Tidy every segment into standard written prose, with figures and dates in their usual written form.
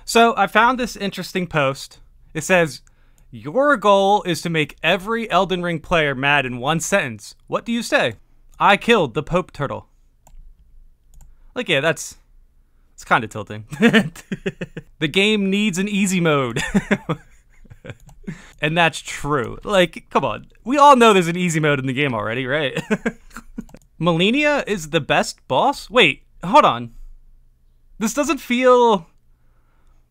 So I found this interesting post. It says, your goal is to make every Elden Ring player mad in one sentence. What do you say? I killed the Pope Turtle. Like, yeah, it's kind of tilting. The game needs an easy mode. And that's true. Like, come on. We all know there's an easy mode in the game already, right? Melania is the best boss? Wait, hold on. This doesn't feel...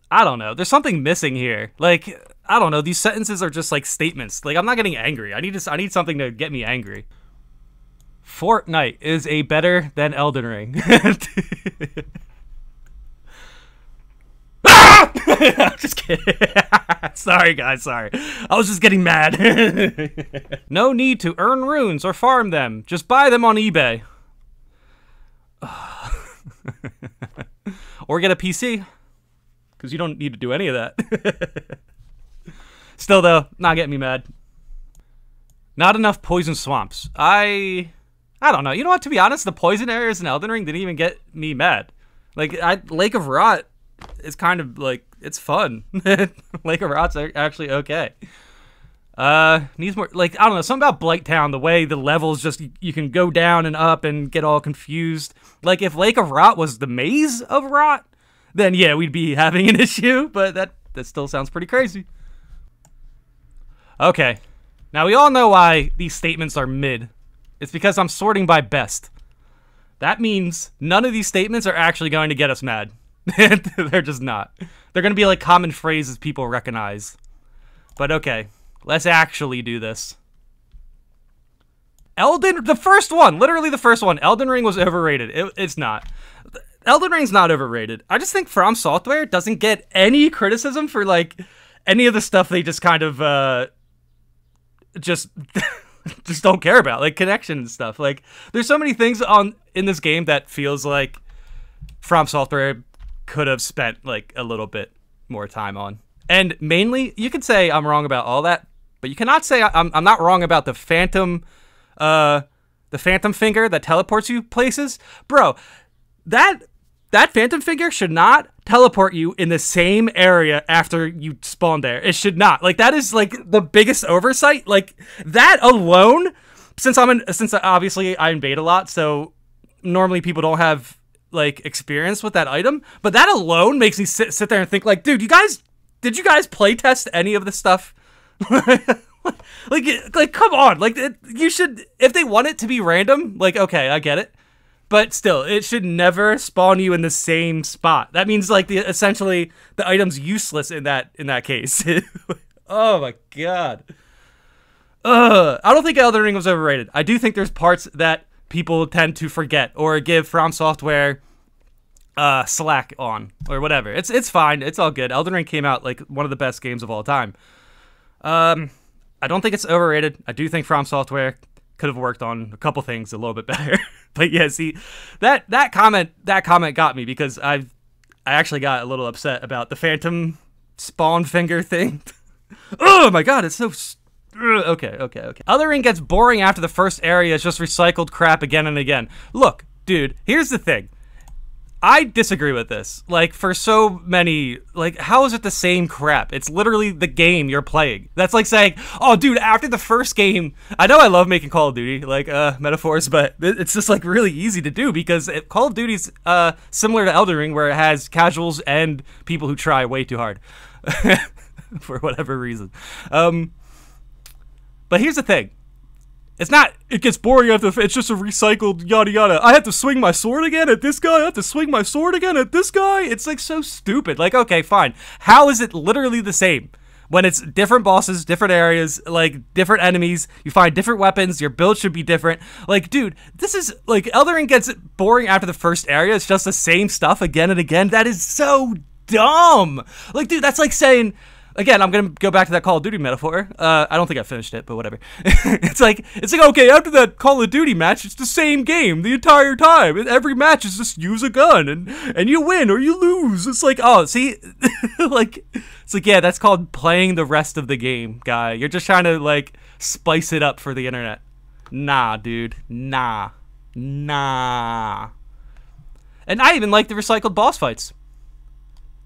I don't know. There's something missing here. Like, I don't know. These sentences are just like statements. Like, I'm not getting angry. I need something to get me angry. Fortnite is a better than Elden Ring. I'm just kidding. Sorry, guys. Sorry. I was just getting mad. No need to earn runes or farm them. Just buy them on eBay. Or get a PC. Because you don't need to do any of that. Still, though, not getting me mad. Not enough poison swamps. I don't know. You know what? To be honest, the poison areas in Elden Ring didn't even get me mad. Like, Lake of Rot is kind of, like, it's fun. Lake of Rot's actually okay. Needs more, like, I don't know, something about Blight Town, the way the levels just, you can go down and up and get all confused. Like, if Lake of Rot was the Maze of Rot, then yeah, we'd be having an issue, but that still sounds pretty crazy. Okay, now we all know why these statements are mid. It's because I'm sorting by best. That means none of these statements are actually going to get us mad. They're just not. They're going to be like common phrases people recognize. But okay, let's actually do this. Elden, the first one, literally the first one, Elden Ring was overrated. It's not. Elden Ring's not overrated. I just think Fromsoftware doesn't get any criticism for, like, any of the stuff they just kind of, just don't care about, like connection and stuff. Like, there's so many things in this game that feels like Fromsoftware could have spent, like, a little bit more time on. And mainly, you could say I'm wrong about all that, but you cannot say I'm not wrong about the phantom finger that teleports you places. Bro, that phantom finger should not teleport you in the same area after you spawn there. It should not. Like, that is, like, the biggest oversight. Like, that alone, since obviously I invade a lot, so normally people don't have, like, experience with that item, but that alone makes me sit there and think, like, dude, did you guys play test any of this stuff? like come on, like, you should, if they want it to be random, like, okay, I get it. But still, it should never spawn you in the same spot. That means, like, essentially the item's useless in that case. Oh my god. I don't think Elden Ring was overrated. I do think there's parts that people tend to forget or give Fromsoftware slack on or whatever. It's fine. It's all good. Elden Ring came out like one of the best games of all time. I don't think it's overrated. I do think Fromsoftware could have worked on a couple things a little bit better. But yeah, see, that comment got me because I actually got a little upset about the phantom spawn finger thing. Oh my god, it's so okay. Elden Ring gets boring after the first area is just recycled crap again and again. Look, dude, here's the thing. I disagree with this. Like, for so many, like, how is it the same crap? It's literally the game you're playing. That's like saying, oh, dude, after the first game, I know I love making Call of Duty, like, metaphors, but it's just, like, really easy to do because Call of Duty's similar to Elden Ring, where it has casuals and people who try way too hard for whatever reason. But here's the thing. It's not, it gets boring after, it's just a recycled yada yada. I have to swing my sword again at this guy, I have to swing my sword again at this guy. It's, like, so stupid. Like, okay, fine. How is it literally the same? When it's different bosses, different areas, like, different enemies, you find different weapons, your build should be different. Like, dude, this is, like, Elden Ring gets boring after the first area, it's just the same stuff again and again. That is so dumb. Like, dude, that's like saying, again, I'm gonna go back to that Call of Duty metaphor. I don't think I finished it, but whatever. It's like okay, after that Call of Duty match, it's the same game the entire time. Every match is just use a gun and you win or you lose. It's like, oh, see, like, it's like, yeah, that's called playing the rest of the game, guy. You're just trying to, like, spice it up for the internet. Nah, dude, nah. And I even like the recycled boss fights.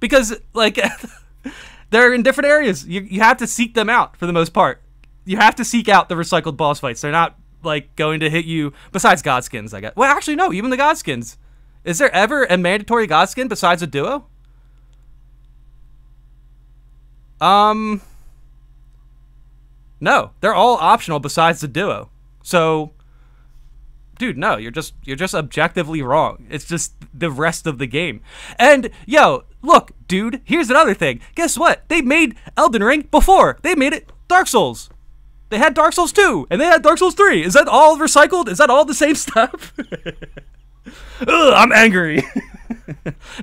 because like they're in different areas. You have to seek them out for the most part. You have to seek out the recycled boss fights. They're not like going to hit you. Besides Godskins, I guess. Well, actually, no. Even the Godskins. Is there ever a mandatory Godskin besides a duo? No, they're all optional besides the duo. So, dude, no, you're just objectively wrong. It's just the rest of the game. And yo, look, dude, here's another thing. Guess what? They made Elden Ring before. They made it Dark Souls. They had Dark Souls 2, and they had Dark Souls 3. Is that all recycled? Is that all the same stuff? Ugh, I'm angry.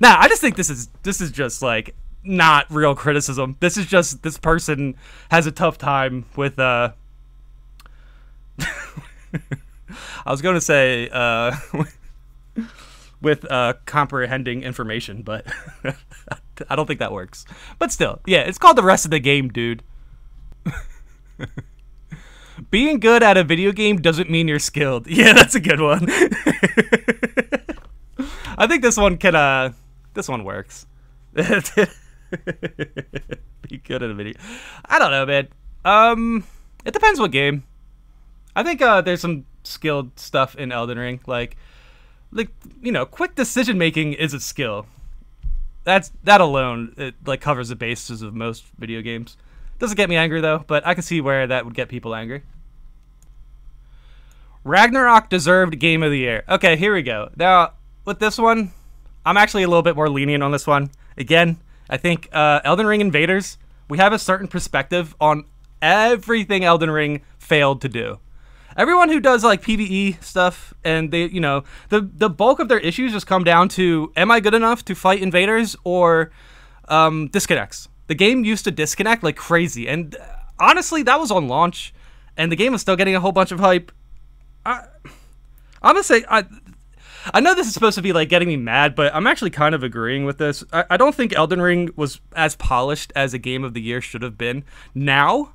Nah, I just think this is just like not real criticism. This is just this person has a tough time with I was going to say with comprehending information, but I don't think that works. But still, yeah, it's called the rest of the game, dude. Being good at a video game doesn't mean you're skilled. Yeah, that's a good one. I think this one can this one works. Be good at a video. I don't know, man. It depends what game. I think there's some skilled stuff in Elden Ring, like you know, quick decision making is a skill. That alone, it like covers the basis of most video games. Doesn't get me angry though, but I can see where that would get people angry. Ragnarok deserved Game of the Year. Okay, here we go. Now, with this one, I'm actually a little bit more lenient on this one. Again, I think Elden Ring Invaders, we have a certain perspective on everything Elden Ring failed to do. Everyone who does like PvE stuff, and they, you know, the bulk of their issues just come down to, am I good enough to fight invaders, or disconnects. The game used to disconnect like crazy, and honestly, that was on launch, and the game is still getting a whole bunch of hype. I'm gonna say, I know this is supposed to be like getting me mad, but I'm actually kind of agreeing with this. I don't think Elden Ring was as polished as a Game of the Year should have been. Now,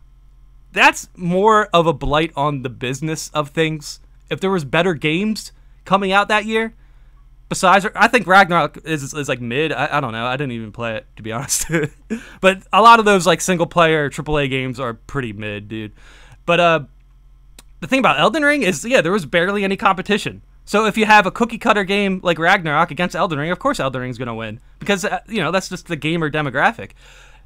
that's more of a blight on the business of things. If there was better games coming out that year, besides, I think Ragnarok is like mid. I don't know. I didn't even play it, to be honest. But a lot of those like single player AAA games are pretty mid, dude. But the thing about Elden Ring is, yeah, there was barely any competition. So if you have a cookie cutter game like Ragnarok against Elden Ring, of course Elden Ring's gonna win, because you know, that's just the gamer demographic.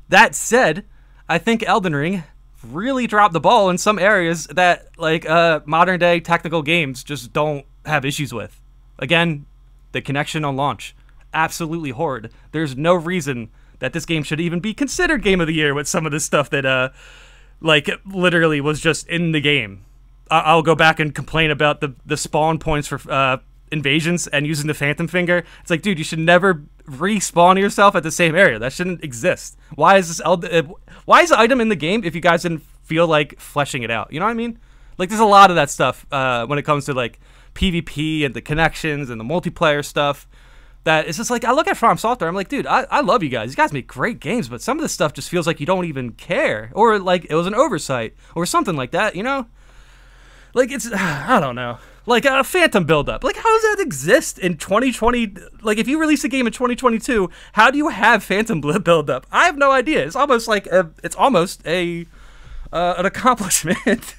That said, I think Elden Ring really dropped the ball in some areas that like modern day technical games just don't have issues with. Again, the connection on launch, absolutely horrid. There's no reason that this game should even be considered Game of the Year with some of this stuff that like literally was just in the game. I'll go back and complain about the spawn points for invasions and using the Phantom Finger. It's like, dude, you should never respawn yourself at the same area. That shouldn't exist. Why is this why is the item in the game if you guys didn't feel like fleshing it out? You know what I mean? Like, there's a lot of that stuff when it comes to like PvP and the connections and the multiplayer stuff. That it's just like, I look at Fromsoftware, I'm like, dude, I love you guys. You guys make great games, but some of this stuff just feels like you don't even care, or like it was an oversight or something like that. You know? Like, it's, I don't know. Like, a Phantom buildup. Like, how does that exist in 2020? Like, if you release a game in 2022, how do you have Phantom buildup? I have no idea. It's almost like, it's almost an accomplishment.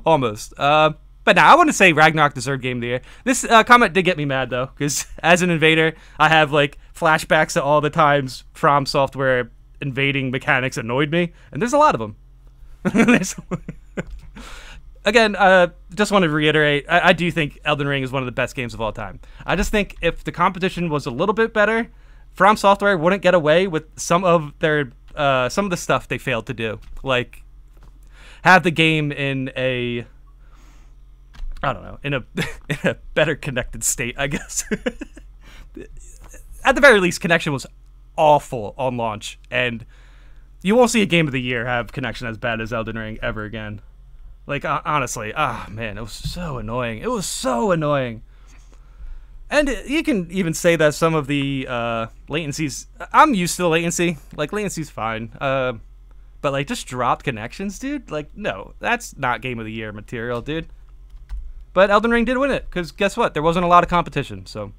Almost. But now, I want to say Ragnarok deserved Game of the Year. This comment did get me mad, though, because as an invader, I have, like, flashbacks to all the times Fromsoftware invading mechanics annoyed me, and there's a lot of them. Again, just want to reiterate, I do think Elden Ring is one of the best games of all time. I just think if the competition was a little bit better, Fromsoftware wouldn't get away with some of their some of the stuff they failed to do, like have the game in a, I don't know, in a better connected state, I guess. At the very least, connection was awful on launch, and you won't see a Game of the Year have connection as bad as Elden Ring ever again. Like, honestly, man, it was so annoying. It was so annoying. And you can even say that some of the latencies, I'm used to the latency. Like, latency's fine. But, like, just dropped connections, dude? Like, no, that's not Game of the Year material, dude. But Elden Ring did win it, because guess what? There wasn't a lot of competition, so.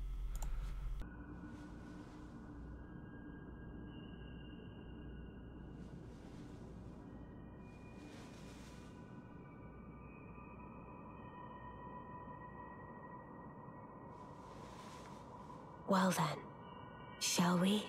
Well then, shall we?